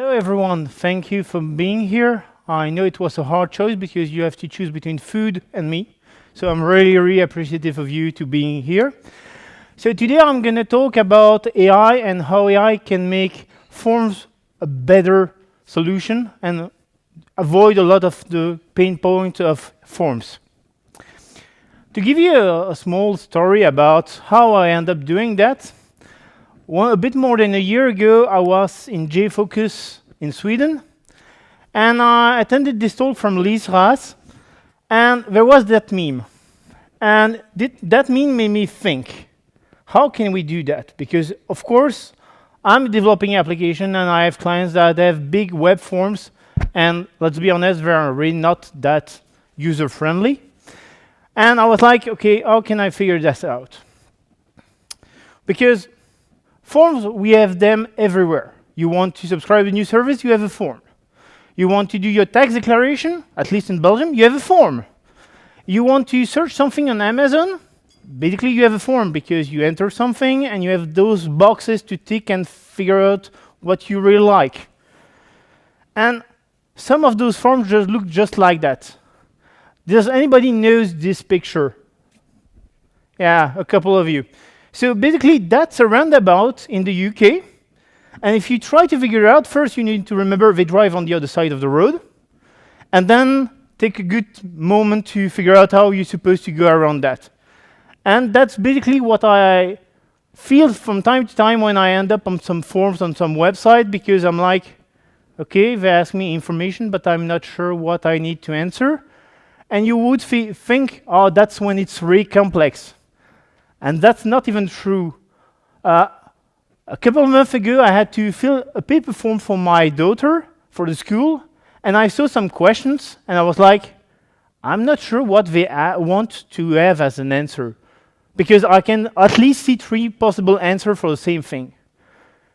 Hello everyone, thank you for being here. I know it was a hard choice because you have to choose between food and me. So I'm really appreciative of you to being here. So today I'm going to talk about AI and how AI can make forms a better solution and avoid a lot of the pain points of forms. To give you a small story about how I end up doing that, a bit more than a year ago, I was in Focus in Sweden, and I attended this talk from Lise Raas, and there was that meme. And that meme made me think, how can we do that? Because, of course, I'm developing an application, and I have clients that have big web forms, and let's be honest, they're really not that user-friendly. And I was like, okay, how can I figure this out? Because forms, we have them everywhere. You want to subscribe to a new service, you have a form. You want to do your tax declaration, at least in Belgium, you have a form. You want to search something on Amazon, basically you have a form because you enter something and you have those boxes to tick and figure out what you really like. And some of those forms just look just like that. Does anybody knows this picture? Yeah, a couple of you. So basically, that's a roundabout in the UK. And if you try to figure it out, first you need to remember they drive on the other side of the road. And then take a good moment to figure out how you're supposed to go around that. And that's basically what I feel from time to time when I end up on some forms on some website, because I'm like, okay, they ask me information, but I'm not sure what I need to answer. And you would think, oh, that's when it's really complex. And that's not even true. A couple of months ago, I had to fill a paper form for my daughter for the school, and I saw some questions, and I was like, I'm not sure what they want to have as an answer, because I can at least see 3 possible answers for the same thing.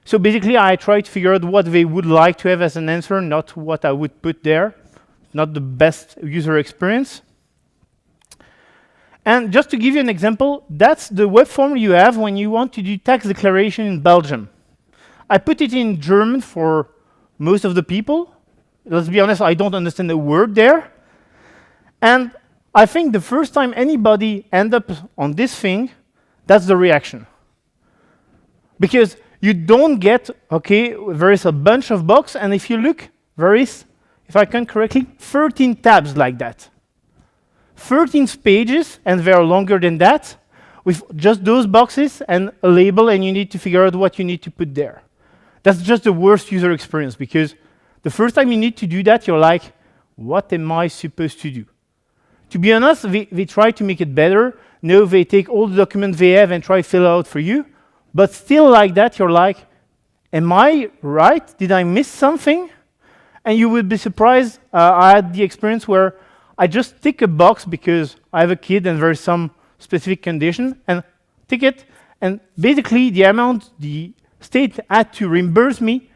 So basically, I tried to figure out what they would like to have as an answer, not what I would put there. Not the best user experience. And just to give you an example, that's the web form you have when you want to do tax declaration in Belgium. I put it in German for most of the people. Let's be honest, I don't understand a word there. And I think the first time anybody ends up on this thing, that's the reaction. Because you don't get, okay, there is a bunch of boxes, and if you look, there is, if I can correctly, 13 tabs like that. 13 pages, and they are longer than that, with just those boxes and a label, and you need to figure out what you need to put there. That's just the worst user experience, because the first time you need to do that, you're like, what am I supposed to do? To be honest, they try to make it better. No, they take all the documents they have and try to fill out for you. But still like that, you're like, am I right? Did I miss something? And you would be surprised. I had the experience where I just tick a box because I have a kid and there's some specific condition, and tick it, and basically the amount the state had to reimburse me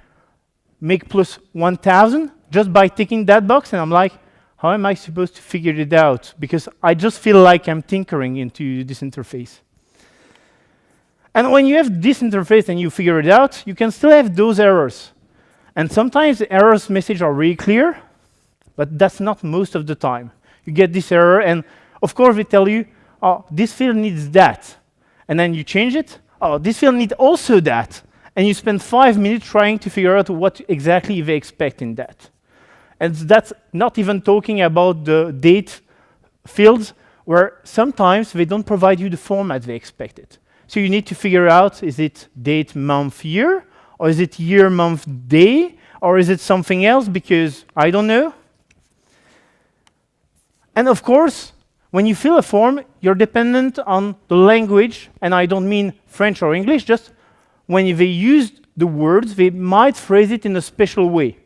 make plus 1,000 just by ticking that box, and I'm like, how am I supposed to figure it out? Because I just feel like I'm tinkering into this interface. And when you have this interface and you figure it out, you can still have those errors. And sometimes the errors message are really clear, but that's not most of the time. You get this error, and of course they tell you, oh, this field needs that. And then you change it, oh, this field needs also that. And you spend 5 minutes trying to figure out what exactly they expect in that. And that's not even talking about the date fields, where sometimes they don't provide you the format they expected. So you need to figure out, is it date, month, year? Or is it year, month, day? Or is it something else? Because I don't know. And of course, when you fill a form, you're dependent on the language. And I don't mean French or English, just when they use the words, they might phrase it in a special way.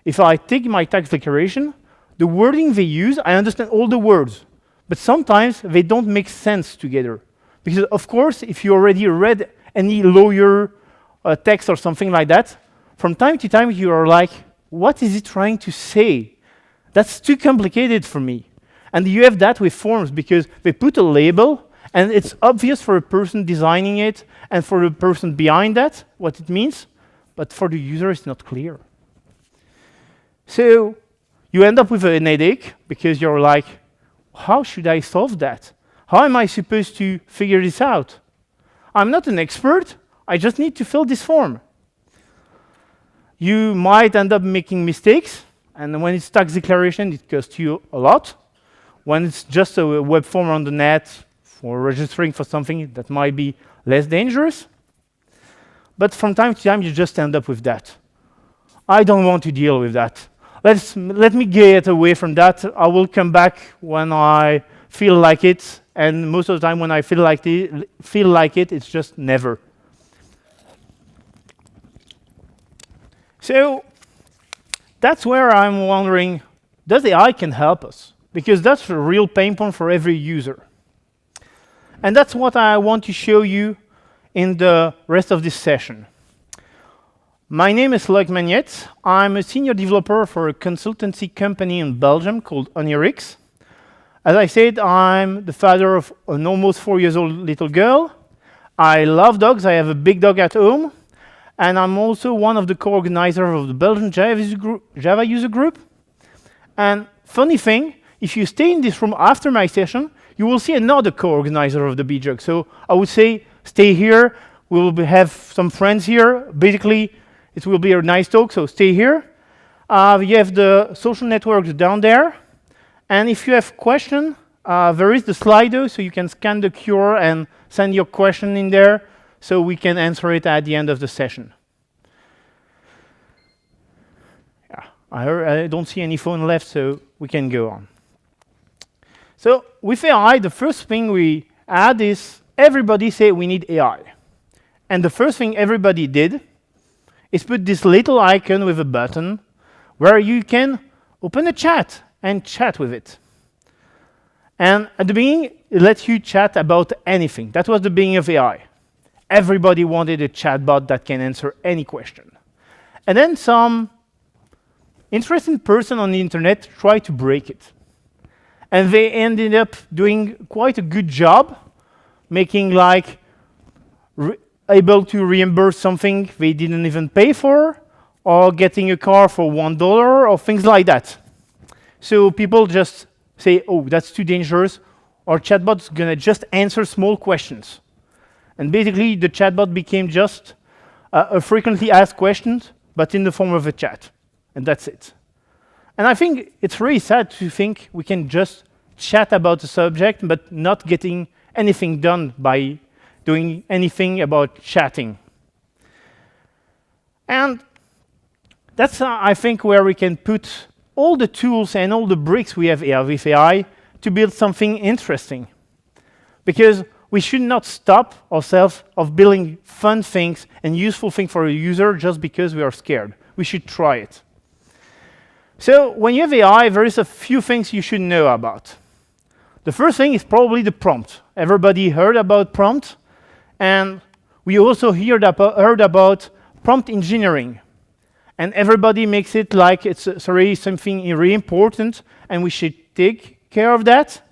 If I take my tax declaration, the wording they use, I understand all the words. But sometimes they don't make sense together. Because of course, if you already read any lawyer text or something like that, from time to time you are like, what is it trying to say? That's too complicated for me. And you have that with forms, because they put a label, and it's obvious for a person designing it and for the person behind that what it means, but for the user it's not clear. So you end up with an headache because you're like, how should I solve that? How am I supposed to figure this out? I'm not an expert. I just need to fill this form. You might end up making mistakes, and when it's tax declaration, it costs you a lot. When it's just a web form on the net for registering for something, that might be less dangerous. But from time to time, you just end up with that. I don't want to deal with that. Let me get away from that. I will come back when I feel like it, and most of the time when I feel like it, it's just never. So that's where I'm wondering, does AI can help us? Because that's a real pain point for every user. And that's what I want to show you in the rest of this session. My name is Loïc Magnette. I'm a senior developer for a consultancy company in Belgium called Onirix. As I said, I'm the father of an almost 4-year-old little girl. I love dogs. I have a big dog at home. And I'm also one of the co-organizers of the Belgian Java user group. And funny thing, if you stay in this room after my session, you will see another co-organizer of the BJUG. So I would say, stay here. We will have some friends here. Basically, it will be a nice talk, so stay here. You have the social networks down there. And if you have questions, there is the Slido, so you can scan the QR and send your question in there, so we can answer it at the end of the session. Yeah, I don't see any phone left, so we can go on. So with AI, the first thing we add is everybody say we need AI. And the first thing everybody did is put this little icon with a button where you can open a chat and chat with it. And at the beginning, it lets you chat about anything. That was the beginning of AI. Everybody wanted a chatbot that can answer any question. And then some interesting person on the internet tried to break it. And they ended up doing quite a good job, making like able to reimburse something they didn't even pay for, or getting a car for $1, or things like that. So people just say, oh, that's too dangerous. Our chatbot's gonna just answer small questions. And basically, the chatbot became just a frequently asked questions, but in the form of a chat. And that's it. And I think it's really sad to think we can just chat about the subject, but not getting anything done by doing anything about chatting. And that's, I think, where we can put all the tools and all the bricks we have here with AI to build something interesting. Because we should not stop ourselves of building fun things and useful things for a user just because we are scared. We should try it. So when you have AI, there is a few things you should know about. The first thing is probably the prompt. Everybody heard about prompt. And we also heard about prompt engineering. And everybody makes it like it's really something really important, and we should take care of that.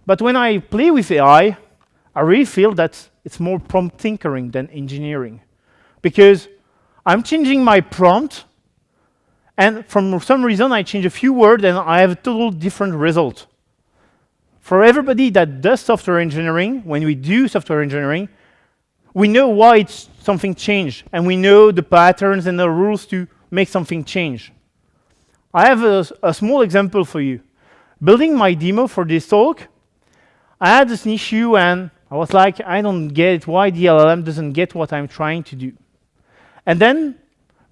But when I play with AI, I really feel that it's more prompt tinkering than engineering. Because I'm changing my prompt, and from some reason I change a few words, and I have a total different result. For everybody that does software engineering, when we do software engineering, we know why it's something changed, and we know the patterns and the rules to make something change. I have a small example for you. Building my demo for this talk, I had this issue, and I was like, I don't get why the LLM doesn't get what I'm trying to do. And then,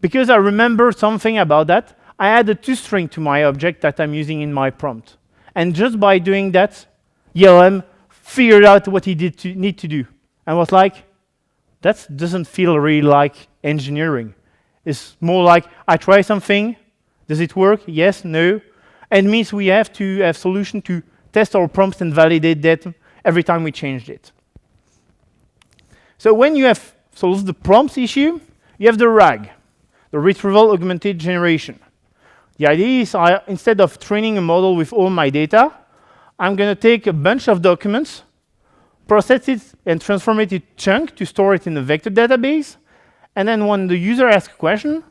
because I remember something about that, I added toString to my object that I'm using in my prompt. And just by doing that, LLM figured out what he need to do. And was like, that doesn't feel really like engineering. It's more like, I try something, does it work? Yes, no. And it means we have to have solution to test our prompts and validate that every time we changed it. So when you have solved the prompts issue, you have the RAG, the retrieval augmented generation. The idea is instead of training a model with all my data, I'm going to take a bunch of documents, process it, and transform it into chunk to store it in a vector database. And then when the user asks a question,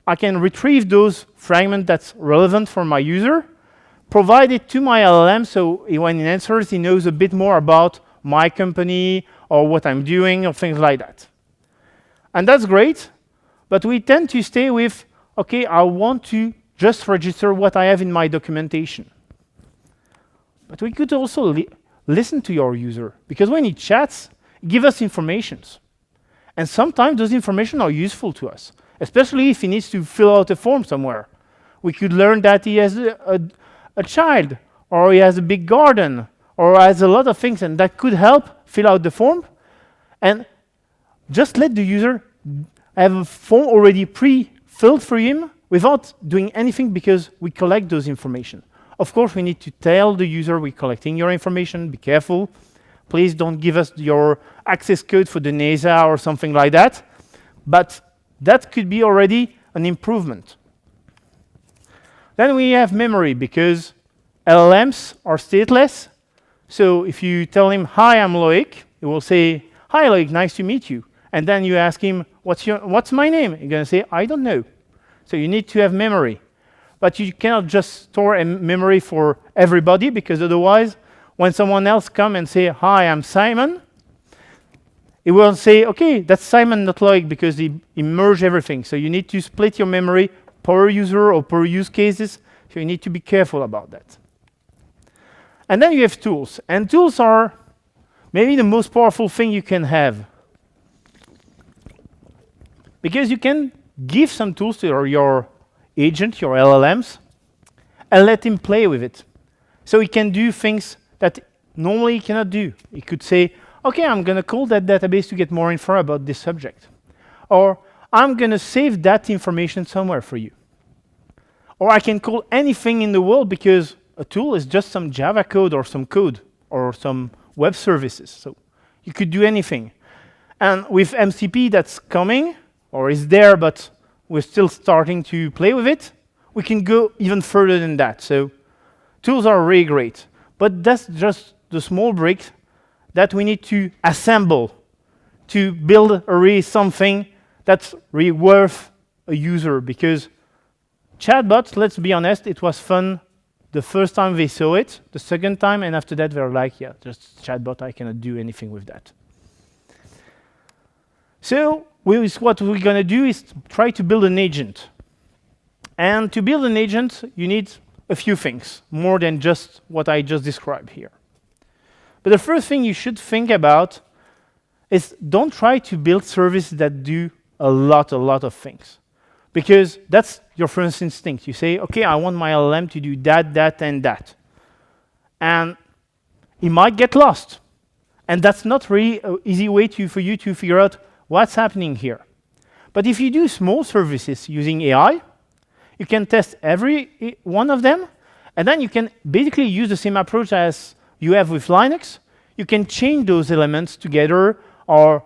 I can retrieve those fragments that's relevant for my user, provide it to my LLM, so when it answers, he knows a bit more about my company or what I'm doing or things like that. And that's great, but we tend to stay with, okay, I want to just register what I have in my documentation. But we could also listen to your user, because when he chats, he gives us informations. And sometimes those information are useful to us, especially if he needs to fill out a form somewhere. We could learn that he has a child, or he has a big garden, or has a lot of things, and that could help fill out the form. And just let the user have a form already pre-filled for him without doing anything, because we collect those information. Of course, we need to tell the user we're collecting your information, be careful. Please don't give us your access code for the NASA or something like that. But that could be already an improvement. Then we have memory, because LLMs are stateless. So if you tell him, hi, I'm Loïc, he will say, hi, Loïc, nice to meet you. And then you ask him, what's my name? He's going to say, I don't know. So you need to have memory. But you cannot just store a memory for everybody, because otherwise, when someone else comes and say, hi, I'm Simon, it will say, okay, that's Simon, not Loïc, because he merged everything. So you need to split your memory per user or per use cases. So you need to be careful about that. And then you have tools. And tools are maybe the most powerful thing you can have, because you can give some tools to your agent, your LLMs, and let him play with it. So he can do things that normally he cannot do. He could say, okay, I'm going to call that database to get more info about this subject. Or I'm going to save that information somewhere for you. Or I can call anything in the world, because a tool is just some Java code or some web services. So you could do anything. And with MCP that's coming, or is there, but we're still starting to play with it, we can go even further than that. So tools are really great. But that's just the small bricks that we need to assemble to build really something that's really worth a user. Because chatbots, let's be honest, it was fun the first time they saw it, the second time, and after that they're like, yeah, just chatbot, I cannot do anything with that. So what we're going to do is try to build an agent. And to build an agent, you need a few things, more than just what I just described here. But the first thing you should think about is, don't try to build services that do a lot of things. Because that's your first instinct. You say, okay, I want my LLM to do that, that, and that. And it might get lost. And that's not really an easy way for you to figure out what's happening here. But if you do small services using AI, you can test every one of them, and then you can basically use the same approach as you have with Linux. You can change those elements together or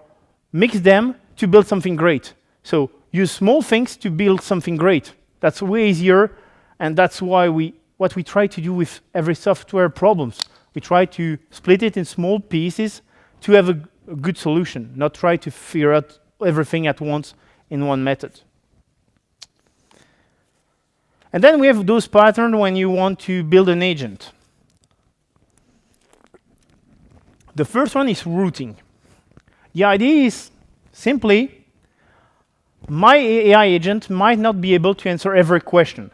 mix them to build something great. So use small things to build something great. That's way easier, and that's why what we try to do with every software problems. We try to split it in small pieces to have a good solution, not try to figure out everything at once in one method. And then we have those patterns when you want to build an agent. The first one is routing. The idea is simply, my AI agent might not be able to answer every question.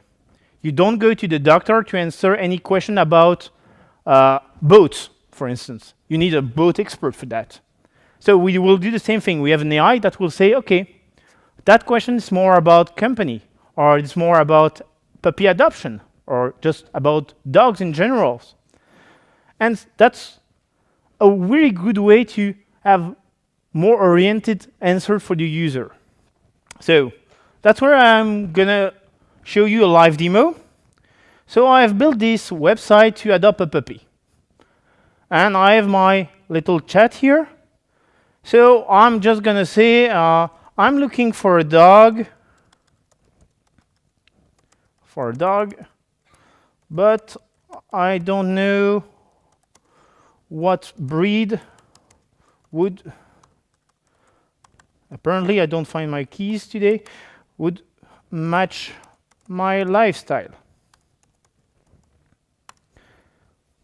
You don't go to the doctor to answer any question about boats, for instance. You need a boat expert for that. So we will do the same thing. We have an AI that will say, okay, that question is more about company, or it's more about puppy adoption, or just about dogs in general. And that's a really good way to have more oriented answer for the user. So that's where I'm gonna show you a live demo. So I have built this website to adopt a puppy. And I have my little chat here. So I'm just gonna say, I'm looking for a dog, but I don't know what breed would, apparently I don't find my keys today, would match my lifestyle.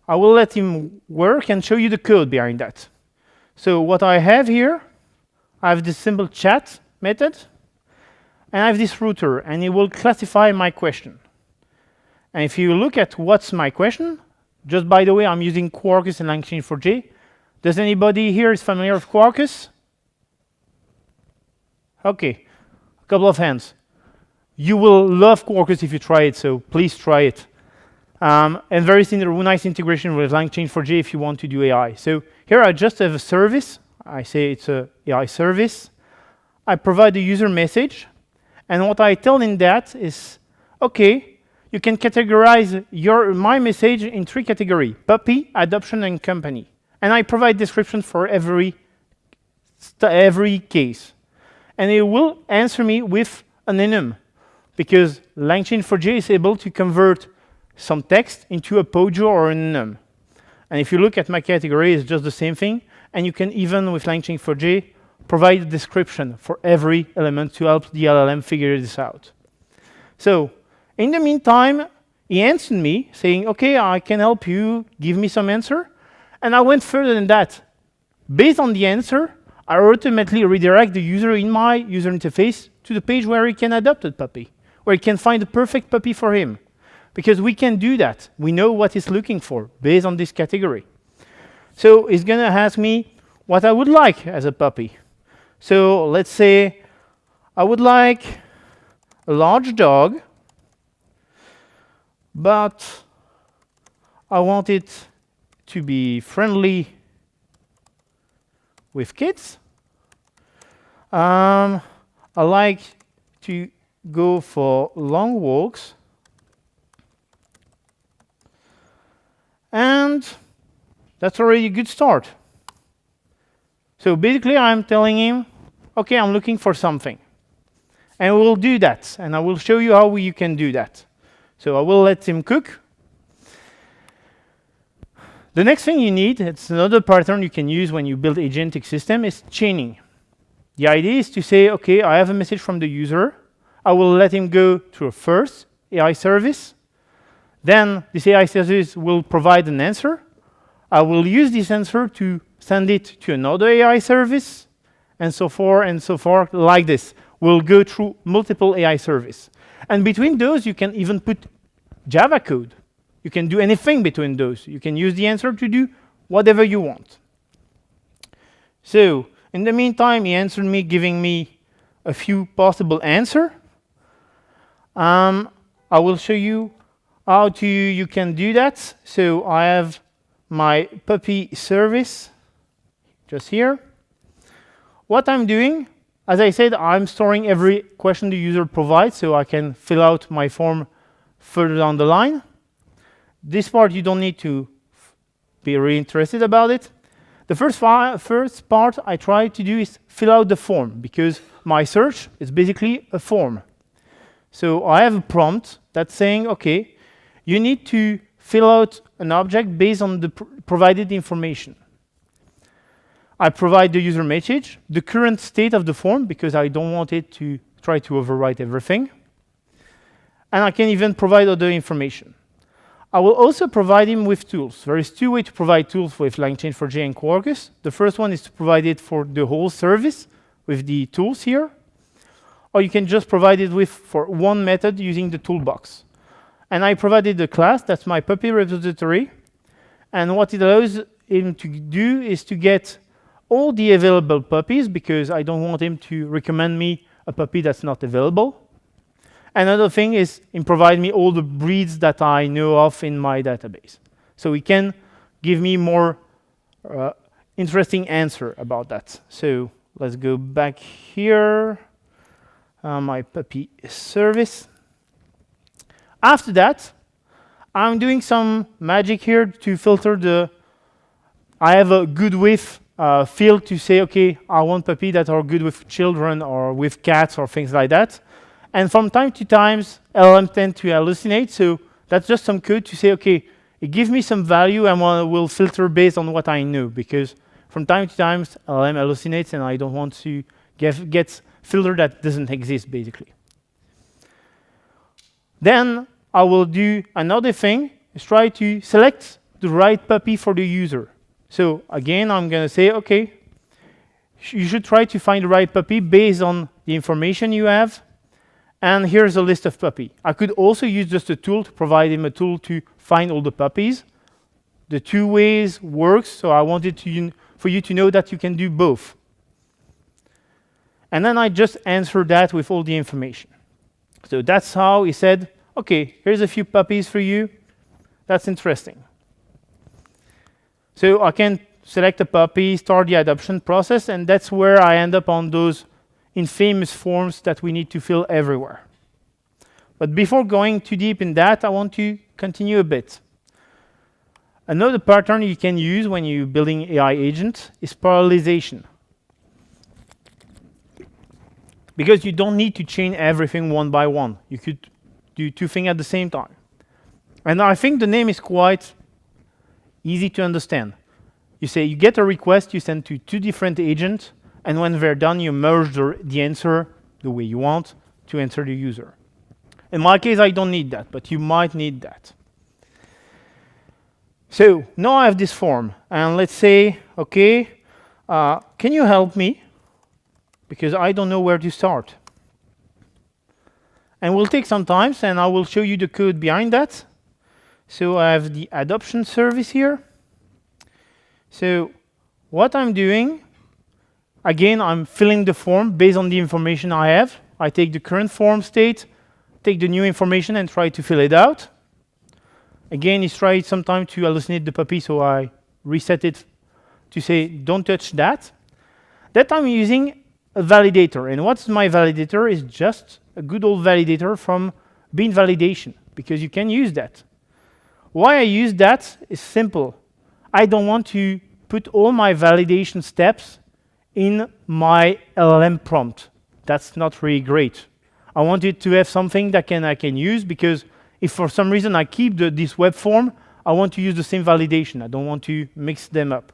I will let him work and show you the code behind that. So what I have here, I have this simple chat method, and I have this router, and it will classify my question. And if you look at what's my question, just by the way, I'm using Quarkus and LangChain4j. Does anybody here is familiar with Quarkus? Okay, a couple of hands. You will love Quarkus if you try it, so please try it. And very nice integration with LangChain4j if you want to do AI. So here I just have a service. I say it's a AI service. I provide the user message. And what I tell in that is, OK, you can categorize my message in 3 categories: puppy, adoption, and company. And I provide description for every case. And it will answer me with an enum, because LangChain4j is able to convert some text into a POJO or an enum. And if you look at my category, it's just the same thing. And you can even, with LangChain4j, provide a description for every element to help the LLM figure this out. So in the meantime, he answered me saying, OK, I can help you, give me some answer. And I went further than that. Based on the answer, I ultimately redirect the user in my user interface to the page where he can adopt a puppy, where he can find the perfect puppy for him. Because we can do that. We know what he's looking for based on this category. So he's going to ask me what I would like as a puppy. So let's say I would like a large dog, but I want it to be friendly with kids. I like to go for long walks. And that's already a good start. So basically, I'm telling him, OK, I'm looking for something. And we'll do that. And I will show you how you can do that. So I will let him cook. The next thing you need, it's another pattern you can use when you build agentic system, is chaining. The idea is to say, OK, I have a message from the user. I will let him go to a first AI service. Then this AI service will provide an answer. I will use this answer to send it to another AI service, and so forth, like this. We'll go through multiple AI services. And between those, you can even put Java code. You can do anything between those. You can use the answer to do whatever you want. So in the meantime, he answered me, giving me a few possible answers. I will show you how you can do that. So I have my puppy service just here. What I'm doing, as I said, I'm storing every question the user provides, so I can fill out my form further down the line. This part, you don't need to be really interested about it. The first part I try to do is fill out the form, because my search is basically a form. So I have a prompt that's saying, OK, you need to fill out an object based on the provided information. I provide the user message, the current state of the form, because I don't want it to try to overwrite everything. And I can even provide other information. I will also provide him with tools. There is 2 ways to provide tools with LangChain4j and Quarkus. The first one is to provide it for the whole service with the tools here. Or you can just provide it for one method using the toolbox. And I provided the class, that's my puppy repository. And what it allows him to do is to get all the available puppies, because I don't want him to recommend me a puppy that's not available. Another thing is him provide me all the breeds that I know of in my database. So he can give me more interesting answer about that. So let's go back here. My puppy service. After that, I'm doing some magic here to filter I have a good with field to say, OK, I want puppy that are good with children or with cats or things like that. And from time to time, LLM tend to hallucinate. So that's just some code to say, OK, it gives me some value and will filter based on what I know. Because from time to time, LLM hallucinates, and I don't want to get filter that doesn't exist, basically. Then I will do another thing, is try to select the right puppy for the user. So again, I'm going to say, okay, you should try to find the right puppy based on the information you have. And here's a list of puppy. I could also use just a tool to provide him a tool to find all the puppies. The two ways works, so I wanted for you to know that you can do both. And then I just answer that with all the information. So that's how he said, okay, here's a few puppies for you. That's interesting. So I can select a puppy, start the adoption process, and that's where I end up on those infamous forms that we need to fill everywhere. But before going too deep in that, I want to continue a bit. Another pattern you can use when you're building AI agents is parallelization. Because you don't need to chain everything one by one. You could do two things at the same time. And I think the name is quite easy to understand. You say you get a request, you send to two different agents, and when they're done, you merge the answer the way you want to answer the user. In my case, I don't need that, but you might need that. So now I have this form, and let's say, okay, can you help me? Because I don't know where to start. And we'll take some time, and I will show you the code behind that. So I have the adoption service here. So what I'm doing, again, I'm filling the form based on the information I have. I take the current form state, take the new information, and try to fill it out. Again, it's tried sometime to hallucinate the puppy, so I reset it to say, don't touch that. That I'm using a validator. And what's my validator is just a good old validator from Bean Validation, because you can use that. Why I use that is simple. I don't want to put all my validation steps in my LLM prompt. That's not really great. I want it to have something that I can use, because if for some reason I keep this web form, I want to use the same validation. I don't want to mix them up.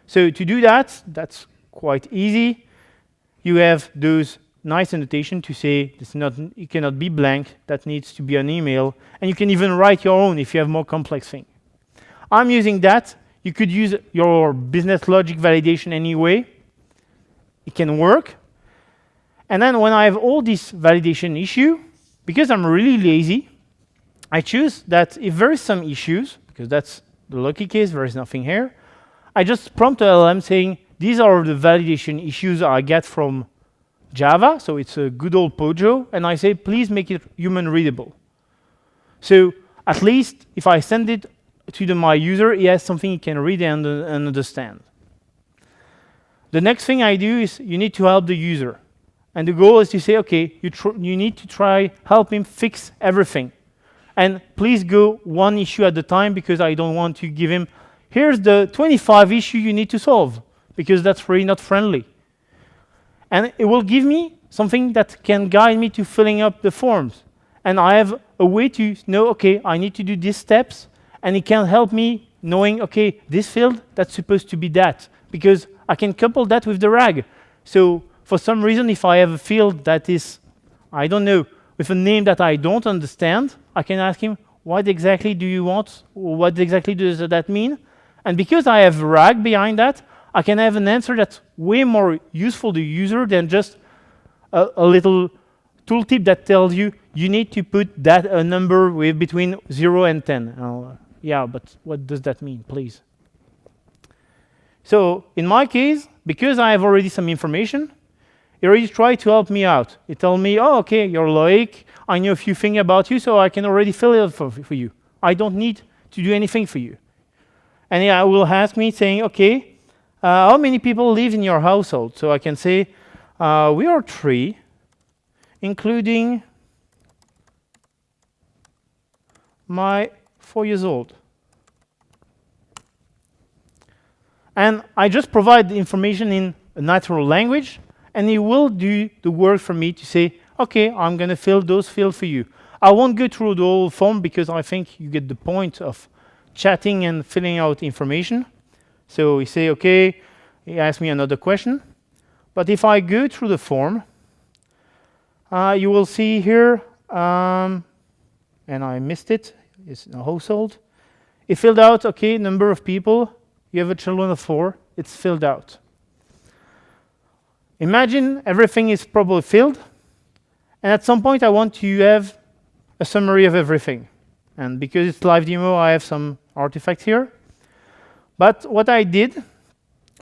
So to do that, that's quite easy. You have those nice annotation to say it cannot be blank, that needs to be an email, and you can even write your own if you have more complex thing. I'm using that. You could use your business logic validation anyway. It can work. And then when I have all this validation issue, because I'm really lazy, I choose that if there is some issues, because that's the lucky case, there is nothing here, I just prompt the LLM saying, these are the validation issues I get from Java, so it's a good old Pojo, and I say, please make it human readable. So at least if I send it to my user, he has something he can read and understand. The next thing I do is you need to help the user. And the goal is to say, okay, you need to try help him fix everything. And please go one issue at a time, because I don't want to give him, here's the 25 issue you need to solve, because that's really not friendly. And it will give me something that can guide me to filling up the forms. And I have a way to know, okay, I need to do these steps, and it can help me knowing, okay, this field, that's supposed to be that, because I can couple that with the RAG. So for some reason, if I have a field that is, I don't know, with a name that I don't understand, I can ask him, what exactly do you want? Or what exactly does that mean? And because I have RAG behind that, I can have an answer that's way more useful to the user than just a little tooltip that tells you, you need to put that a number with between 0 and 10. Yeah, but what does that mean, please? So in my case, because I have already some information, it already tried to help me out. It told me, oh, okay, you're Loïc. I know a few things about you, so I can already fill it for you. I don't need to do anything for you. And it will ask me saying, okay, how many people live in your household? So I can say, we are 3, including my 4 years old. And I just provide the information in a natural language, and it will do the work for me to say, okay, I'm going to fill those fields for you. I won't go through the whole form, because I think you get the point of chatting and filling out information. So we say, okay, he asks me another question. But if I go through the form, you will see here, and I missed it. It's a household. It filled out, okay, number of people. You have a children of 4. It's filled out. Imagine everything is probably filled, and at some point I want to have a summary of everything. And because it's live demo, I have some artifacts here. But what I did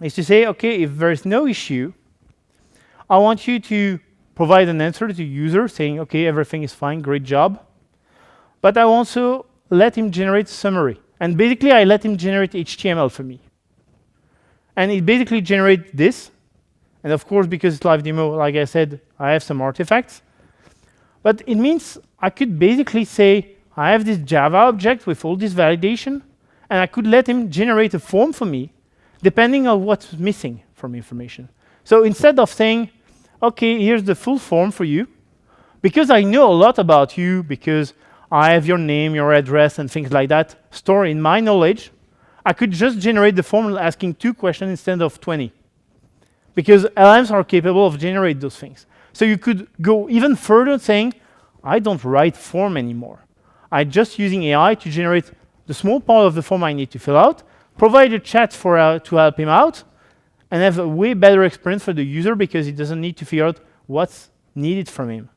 is to say, okay, if there is no issue, I want you to provide an answer to the user saying, okay, everything is fine, great job. But I also let him generate summary. And basically, I let him generate HTML for me. And it basically generates this. And of course, because it's live demo, like I said, I have some artifacts. But it means I could basically say, I have this Java object with all this validation, and I could let him generate a form for me, depending on what's missing from information. So instead of saying, okay, here's the full form for you, because I know a lot about you, because I have your name, your address, and things like that stored in my knowledge, I could just generate the form asking 2 questions instead of 20. Because LLMs are capable of generating those things. So you could go even further saying, I don't write form anymore. I'm just using AI to generate the small part of the form I need to fill out, provide a chat to help him out, and have a way better experience for the user because he doesn't need to figure out what's needed from him.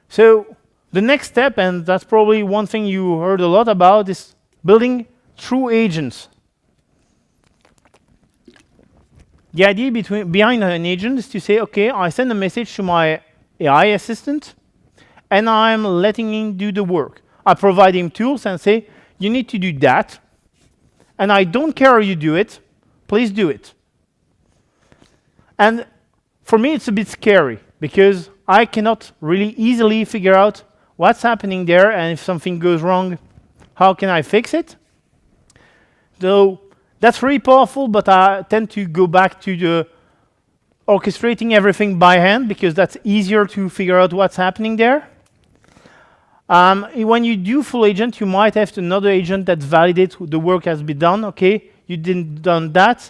So the next step, and that's probably one thing you heard a lot about, is building true agents. The idea behind an agent is to say, okay, I send a message to my AI assistant, and I'm letting him do the work. I provide him tools and say, you need to do that, and I don't care how you do it, please do it. And for me, it's a bit scary, because I cannot really easily figure out what's happening there, and if something goes wrong, how can I fix it? So that's really powerful, but I tend to go back to the orchestrating everything by hand, because that's easier to figure out what's happening there. When you do full agent, you might have another agent that validates the work has been done. Okay, you didn't done that.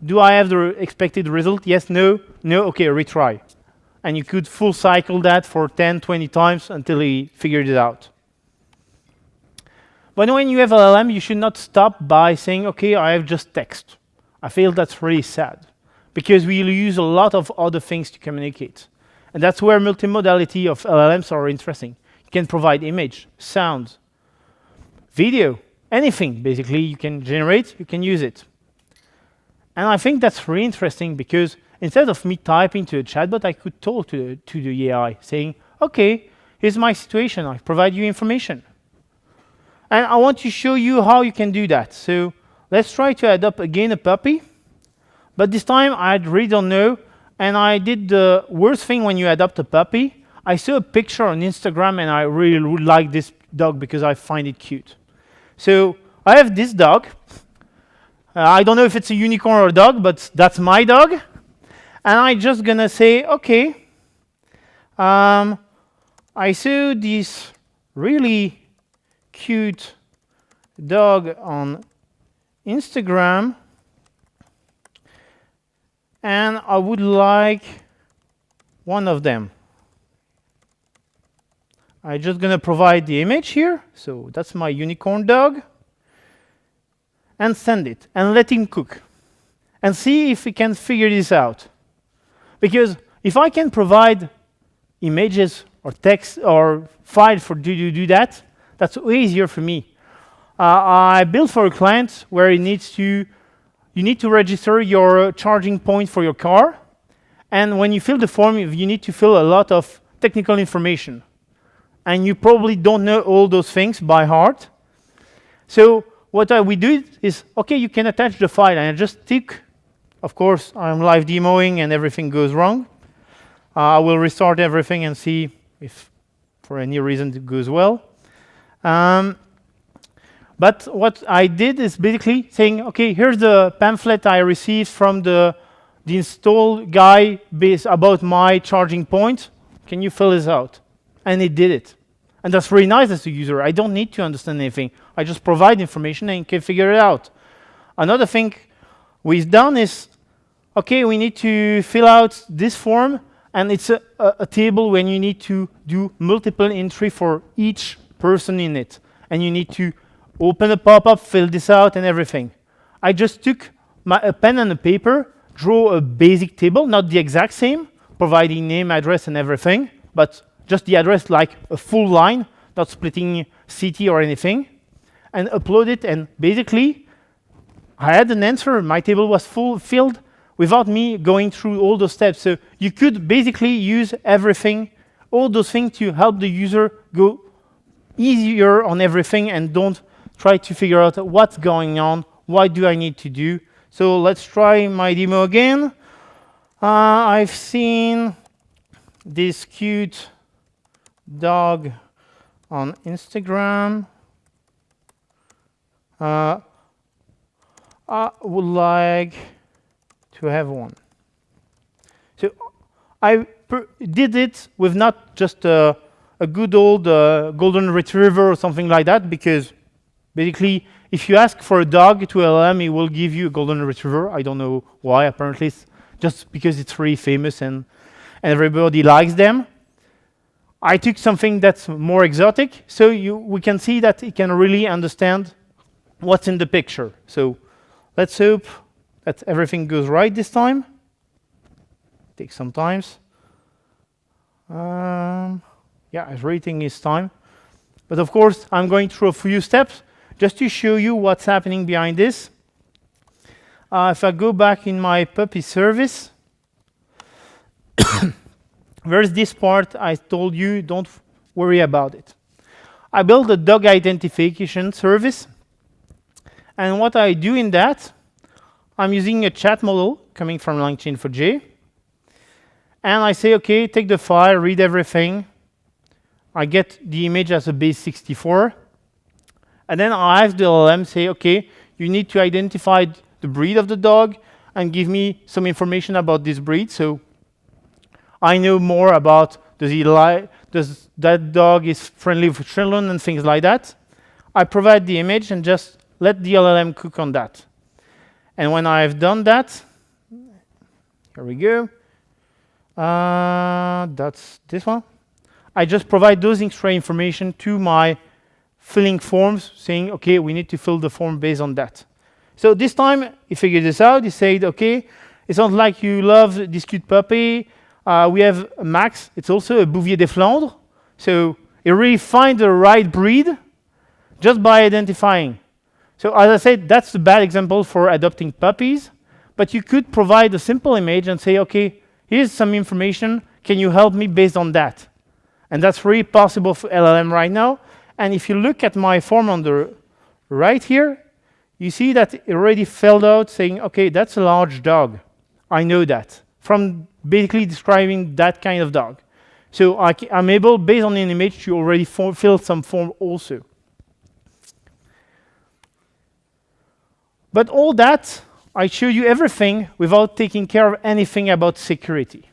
Do I have the expected result? Yes, no, no, okay, retry. And you could full cycle that for 10, 20 times until he figured it out. But when you have LLM, you should not stop by saying, okay, I have just text. I feel that's really sad, because we use a lot of other things to communicate. And that's where multimodality of LLMs are interesting. You can provide image, sound, video, anything, basically, you can generate, you can use it. And I think that's really interesting, because instead of me typing to a chatbot, I could talk to the AI, saying, okay, here's my situation, I provide you information. And I want to show you how you can do that. So let's try to adopt again a puppy. But this time I really don't know. And I did the worst thing when you adopt a puppy. I saw a picture on Instagram and I really would like this dog because I find it cute. So I have this dog. I don't know if it's a unicorn or a dog, but that's my dog. And I'm just gonna say, okay, I saw this really cute dog on Instagram, and I would like one of them. I'm just going to provide the image here, so that's my unicorn dog, and send it, and let him cook, and see if he can figure this out. Because if I can provide images or text or file for do that, that's way easier for me. I built for a client where you need to register your charging point for your car, and when you fill the form, you need to fill a lot of technical information, and you probably don't know all those things by heart. So what we do is, okay, you can attach the file, and I just tick. Of course, I'm live demoing, and everything goes wrong. I will restart everything and see if, for any reason, it goes well. But what I did is basically saying, okay, here's the pamphlet I received from the install guy about my charging point. Can you fill this out? And it did it. And that's really nice as a user. I don't need to understand anything. I just provide information and can figure it out. Another thing we've done is, okay, we need to fill out this form, and it's a table when you need to do multiple entry for each person in it, and you need to open a pop-up, fill this out, and everything. I just took a pen and a paper, draw a basic table, not the exact same, providing name, address, and everything, but just the address like a full line, not splitting city or anything, and upload it, and basically, I had an answer. My table was filled without me going through all those steps. So you could basically use everything, all those things to help the user go easier on everything and don't try to figure out what's going on, what do I need to do. So let's try my demo again. I've seen this cute dog on Instagram. I would like to have one. So I did it with not just a good old golden retriever or something like that, because basically, if you ask for a dog to LLM, it will give you a golden retriever. I don't know why. Apparently, it's just because it's really famous and everybody likes them. I took something that's more exotic, so we can see that it can really understand what's in the picture. So let's hope that everything goes right this time. Takes some time. Yeah, it's rating his time. But of course, I'm going through a few steps just to show you what's happening behind this. If I go back in my puppy service, there's this part I told you, don't worry about it. I built a dog identification service. And what I do in that, I'm using a chat model coming from LangChain4j. And I say, OK, take the file, read everything. I get the image as a base 64. And then I ask the LLM, say, OK, you need to identify the breed of the dog and give me some information about this breed. So I know more about, does that dog is friendly with children and things like that. I provide the image and just let the LLM cook on that. And when I've done that, here we go. That's this one. I just provide those extra information to my filling forms, saying, OK, we need to fill the form based on that. So this time, he figured this out. He said, OK, it sounds like you love this cute puppy. We have a Max. It's also a Bouvier des Flandres. So it really finds the right breed just by identifying. So as I said, that's the bad example for adopting puppies. But you could provide a simple image and say, OK, here's some information. Can you help me based on that? And that's really possible for LLM right now. And if you look at my form on the right here, you see that it already filled out saying, OK, that's a large dog. I know that from basically describing that kind of dog. So I'm able, based on an image, to already fill some form also. But all that, I show you everything without taking care of anything about security.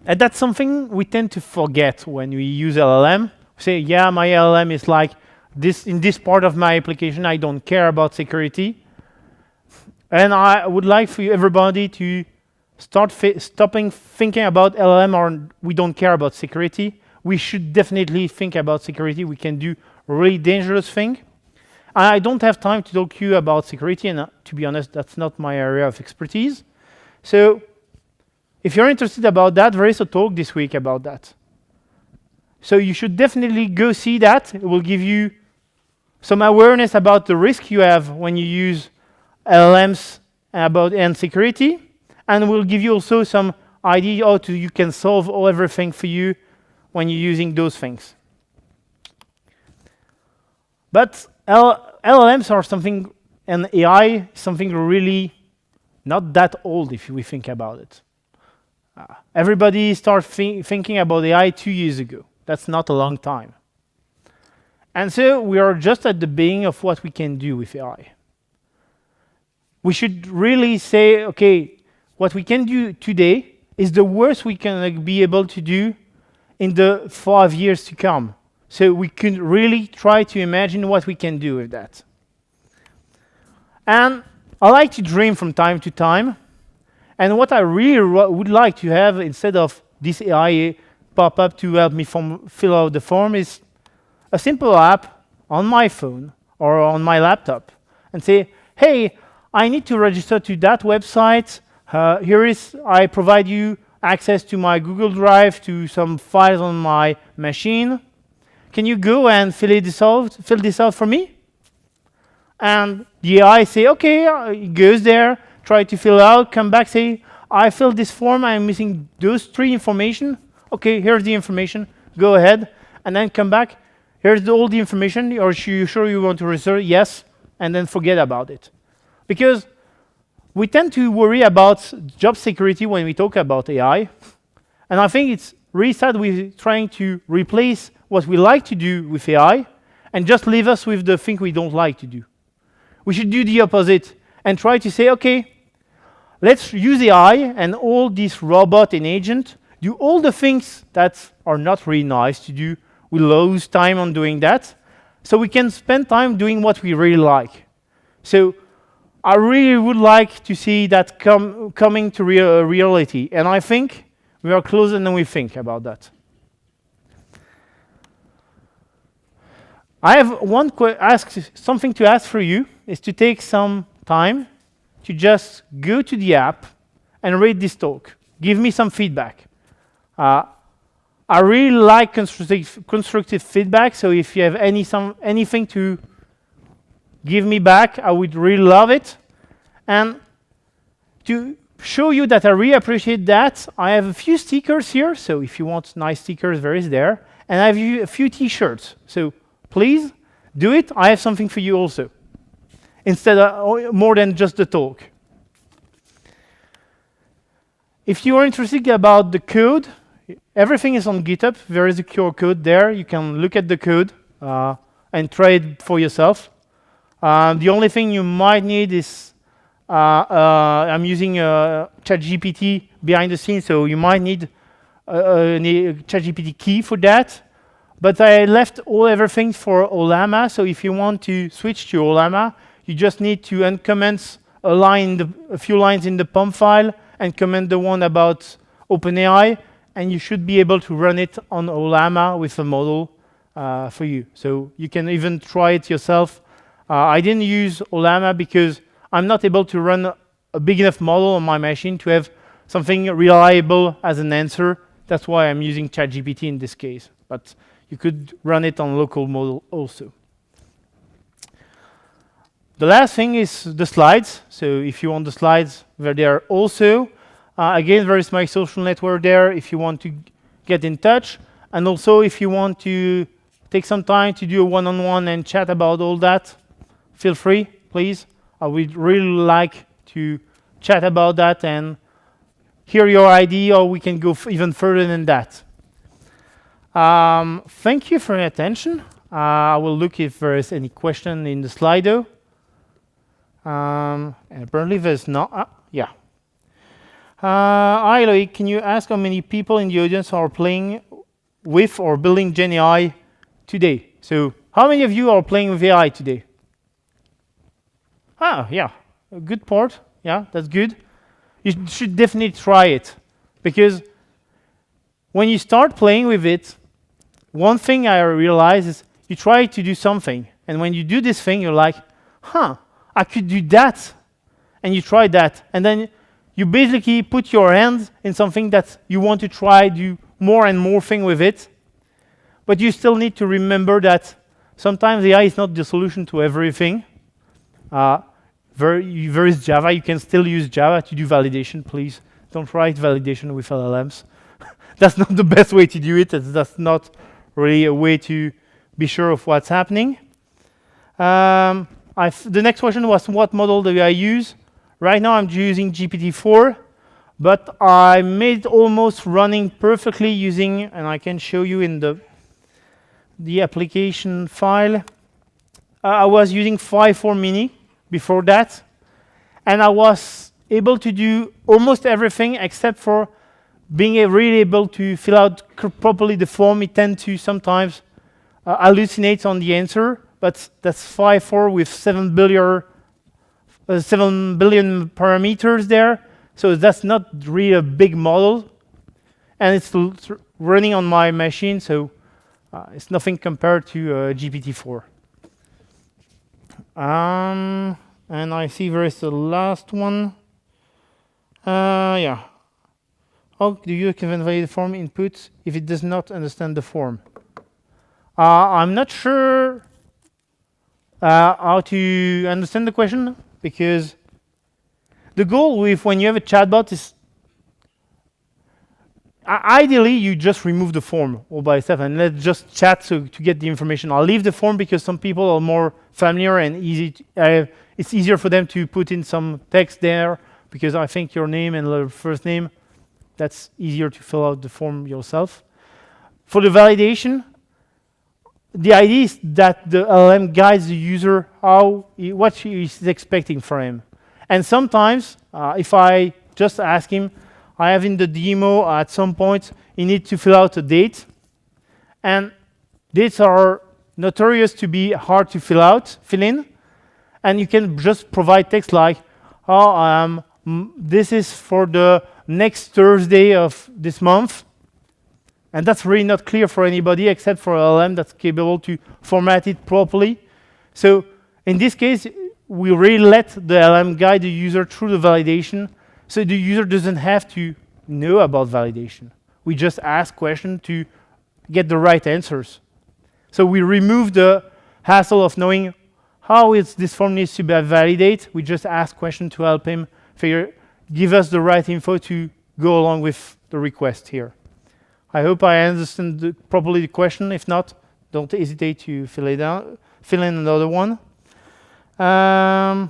And that's something we tend to forget when we use LLM. We say, yeah, my LLM is like this. In this part of my application, I don't care about security. And I would like for everybody to start stopping thinking about LLM or we don't care about security. We should definitely think about security. We can do really dangerous things. I don't have time to talk to you about security, and to be honest, that's not my area of expertise. So if you're interested about that, there is a talk this week about that. So you should definitely go see that. It will give you some awareness about the risk you have when you use LLMs and security, and will give you also some idea how you can solve everything for you when you're using those things. But LLMs are something, and AI is something really not that old if we think about it. Everybody started thinking about AI 2 years ago. That's not a long time. And so we are just at the beginning of what we can do with AI. We should really say, OK, what we can do today is the worst we can be able to do in the 5 years to come. So we can really try to imagine what we can do with that. And I like to dream from time to time. And what I really would like to have instead of this AI pop-up to help me fill out the form is a simple app on my phone or on my laptop and say, hey, I need to register to that website. I provide you access to my Google Drive to some files on my machine. Can you go and fill this out for me? And the AI say, okay, it goes there, try to fill out, come back, say, I filled this form, I'm missing those 3 information. Okay, here's the information, go ahead, and then come back. Here's all the information, are you sure you want to register? Yes, and then forget about it. Because we tend to worry about job security when we talk about AI, and I think it's really sad we're trying to replace what we like to do with AI and just leave us with the thing we don't like to do. We should do the opposite and try to say, okay, let's use AI and all these robot and agent do all the things that are not really nice to do. We lose time on doing that, so we can spend time doing what we really like. So I really would like to see that coming to reality, and I think we are closer than we think about that. I have something to ask for you, is to take some time to just go to the app and read this talk. Give me some feedback. I really like constructive feedback, so if you have anything to give me back, I would really love it. And to show you that I really appreciate that, I have a few stickers here, so if you want nice stickers, there is there. And I have a few t-shirts, so please do it. I have something for you also, instead of more than just the talk. If you are interested about the code, everything is on GitHub. There is a QR code there. You can look at the code and try it for yourself. The only thing you might need is I'm using ChatGPT behind the scenes, so you might need a ChatGPT key for that. But I left everything for Ollama, so if you want to switch to Ollama, you just need to uncomment a few lines in the POM file and comment the one about OpenAI, and you should be able to run it on Ollama with a model for you. So you can even try it yourself. I didn't use Ollama because I'm not able to run a big enough model on my machine to have something reliable as an answer. That's why I'm using ChatGPT in this case. But you could run it on local model also. The last thing is the slides. So if you want the slides, they're there also. Again, there is my social network there if you want to get in touch. And also if you want to take some time to do a one-on-one and chat about all that, feel free, please. I would really like to chat about that and hear your idea, or we can go even further than that. Thank you for your attention. I will look if there is any question in the Slido. And apparently there's not. Yeah. Hi, Loïc. Can you ask how many people in the audience are playing with or building Gen AI today? So how many of you are playing with AI today? Yeah, a good part. Yeah, that's good. You should definitely try it, because when you start playing with it, one thing I realize is you try to do something, and when you do this thing, you're like, I could do that, and you try that, and then you basically put your hands in something that you want to try, do more and more thing with it, but you still need to remember that sometimes AI is not the solution to everything. There is Java. You can still use Java to do validation. Please don't write validation with LLMs. That's not the best way to do it. That's not really a way to be sure of what's happening. The next question was, what model do I use? Right now I'm using GPT-4, but I made it almost running perfectly using, and I can show you in the application file. I was using 5.4 mini before that, and I was able to do almost everything except for being really able to fill out properly the form. It tends to sometimes hallucinate on the answer, but that's 5.4 with 7 billion parameters there. So that's not really a big model, and it's running on my machine, so it's nothing compared to GPT-4. And I see there is the last one. Yeah. How do you can validate the form input if it does not understand the form? I'm not sure how to understand the question, because the goal with when you have a chatbot is ideally you just remove the form all by itself and let's just chat to get the information. I'll leave the form because some people are more familiar and it's easier for them to put in some text there, because I think your name and the first name, that's easier to fill out the form yourself. For the validation, the idea is that the LLM guides the user what he is expecting from him. And sometimes, if I just ask him, I have in the demo at some point, you need to fill out a date. And dates are notorious to be hard to fill in. And you can just provide text like, this is for the next Thursday of this month. And that's really not clear for anybody except for LLM that's capable to format it properly. So in this case, we really let the LLM guide the user through the validation, so the user doesn't have to know about validation. We just ask questions to get the right answers. So we remove the hassle of knowing how this form needs to be validated. We just ask questions to help him give us the right info to go along with the request here. I hope I understand properly the question. If not, don't hesitate to fill in another one. The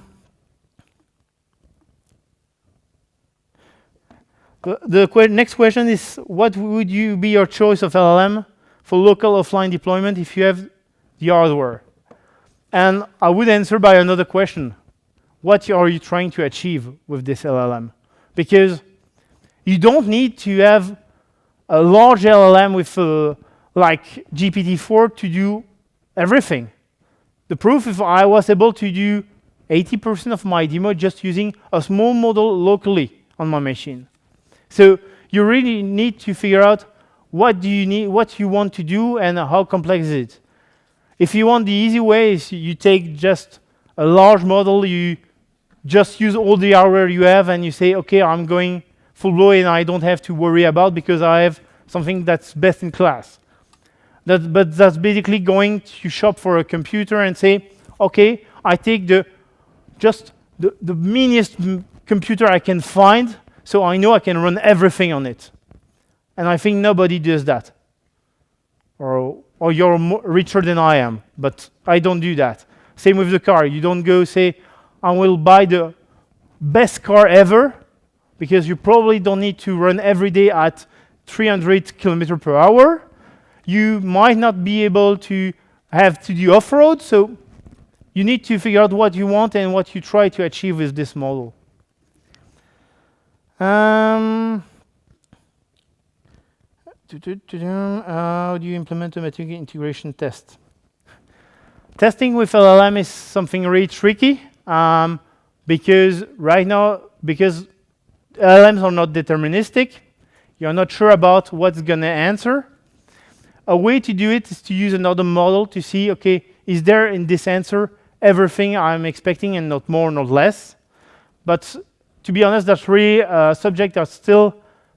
next question is, what would be your choice of LLM for local offline deployment if you have the hardware? And I would answer by another question. What are you trying to achieve with this LLM? Because you don't need to have a large LLM with like GPT-4 to do everything. The proof is I was able to do 80% of my demo just using a small model locally on my machine. So you really need to figure out what you want to do and how complex is it. If you want the easy way, you take just a large model, you just use all the hardware you have and you say, okay, I'm going full blown and I don't have to worry about because I have something that's best in class. But that's basically going to shop for a computer and say, okay, I take the meanest computer I can find, so I know I can run everything on it. And I think nobody does that. Or you're richer than I am, but I don't do that. Same with the car. You don't go say, I will buy the best car ever, because you probably don't need to run every day at 300 kilometers per hour. You might not be able to have to do off-road, so you need to figure out what you want and what you try to achieve with this model. How do you implement a material integration test? Testing with LLM is something really tricky, because right now, because LLMs are not deterministic, you're not sure about what's going to answer. A way to do it is to use another model to see, okay, is there in this answer everything I'm expecting and not more, not less? But to be honest, that's really a subject that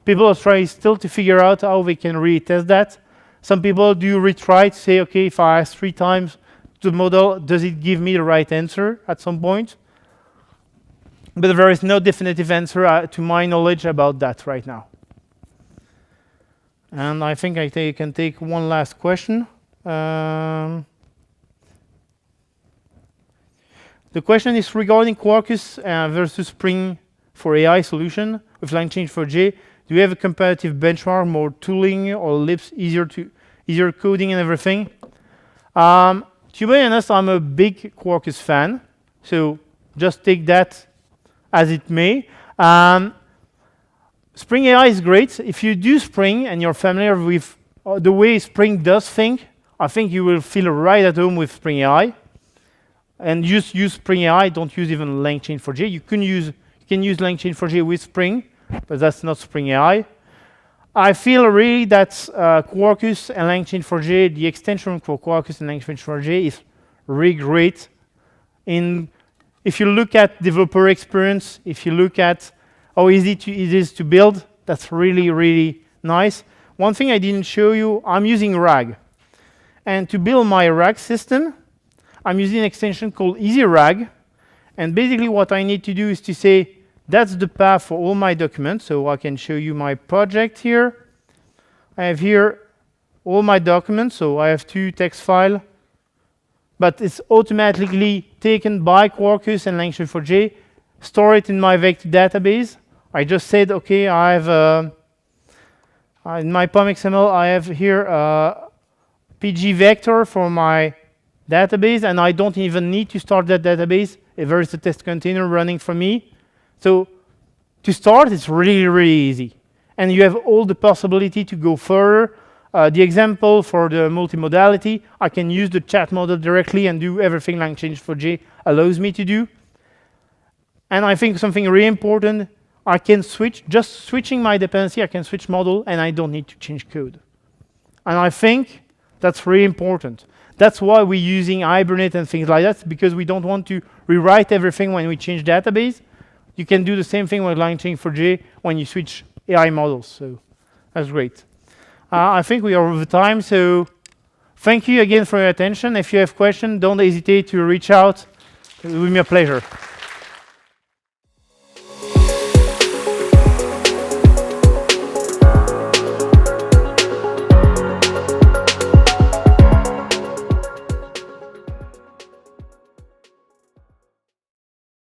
people are trying still to figure out how they can really test that. Some people do retry to say, okay, if I ask 3 times the model, does it give me the right answer at some point? But there is no definitive answer to my knowledge about that right now. And I think I can take one last question. The question is regarding Quarkus versus Spring for AI solution with LangChain4j. Do you have a comparative benchmark, more tooling or lips, easier coding and everything? To be honest, I'm a big Quarkus fan, so just take that as it may. Spring AI is great. If you do Spring and you're familiar with the way Spring does things, I think you will feel right at home with Spring AI. And just use Spring AI. Don't use even LangChain4j. You You can use LangChain4j with Spring, but that's not Spring AI. I feel really that Quarkus and LangChain4j, the extension for Quarkus and LangChain4j is really great. If you look at developer experience, if you look at how easy it is to build, that's really, really nice. One thing I didn't show you, I'm using RAG. And to build my RAG system, I'm using an extension called EasyRag. And basically what I need to do is to say, that's the path for all my documents. So I can show you my project here. I have here all my documents. So I have 2 text files. But it's automatically taken by Quarkus and LangChain4j, store it in my vector database. I just said, OK, I have in my POM.xml, I have here a PG vector for my database, and I don't even need to start that database. There is a test container running for me. So to start, it's really, really easy. And you have all the possibility to go further. The example for the multimodality, I can use the chat model directly and do everything LangChain4j allows me to do. And I think something really important, I can switch, just switching my dependency, I can switch model, and I don't need to change code. And I think that's really important. That's why we're using Hibernate and things like that, because we don't want to rewrite everything when we change database. You can do the same thing with LangChain4j when you switch AI models. So that's great. I think we are over time, so thank you again for your attention. If you have questions, don't hesitate to reach out. It will be a pleasure.